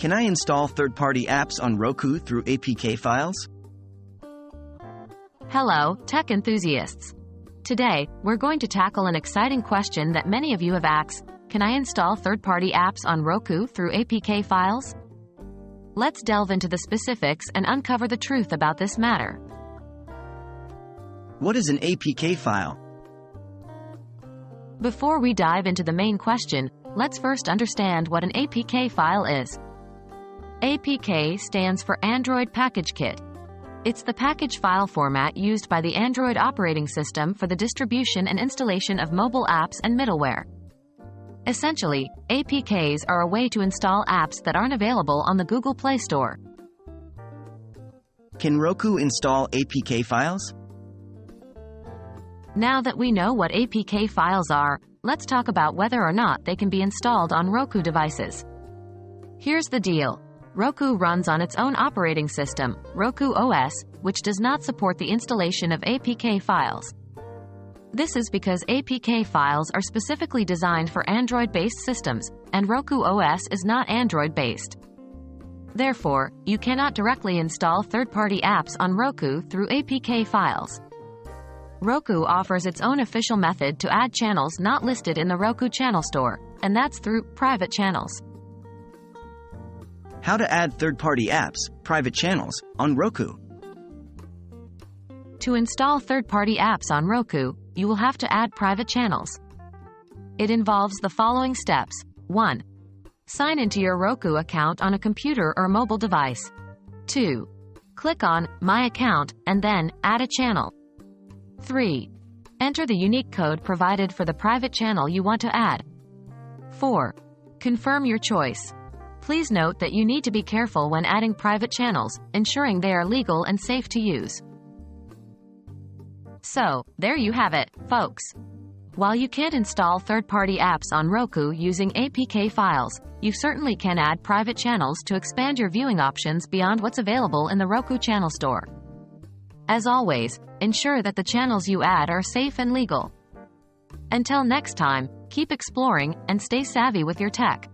Can I install third-party apps on Roku through APK Files? Hello, tech enthusiasts. Today, we're going to tackle an exciting question that many of you have asked: can I install third-party apps on Roku through APK Files? Let's delve into the specifics and uncover the truth about this matter. What is an APK file? Before we dive into the main question, let's first understand what an APK file is. APK stands for Android Package Kit. It's the package file format used by the Android operating system for the distribution and installation of mobile apps and middleware. Essentially, APKs are a way to install apps that aren't available on the Google Play Store. Can Roku install APK files? Now that we know what APK files are, let's talk about whether or not they can be installed on Roku devices. Here's the deal. Roku runs on its own operating system, Roku OS, which does not support the installation of APK files. This is because APK files are specifically designed for Android-based systems, and Roku OS is not Android-based. Therefore, you cannot directly install third-party apps on Roku through APK files. Roku offers its own official method to add channels not listed in the Roku channel store, and that's through private channels. How to add third-party apps, private channels, on Roku? To install third-party apps on Roku, you will have to add private channels. It involves the following steps. 1. Sign into your Roku account on a computer or mobile device. 2. Click on My Account and then Add a Channel. 3. Enter the unique code provided for the private channel you want to add. 4. Confirm your choice. Please note that you need to be careful when adding private channels, ensuring they are legal and safe to use. So, there you have it, folks. While you can't install third-party apps on Roku using APK files, you certainly can add private channels to expand your viewing options beyond what's available in the Roku channel store. As always, ensure that the channels you add are safe and legal. Until next time, keep exploring and stay savvy with your tech.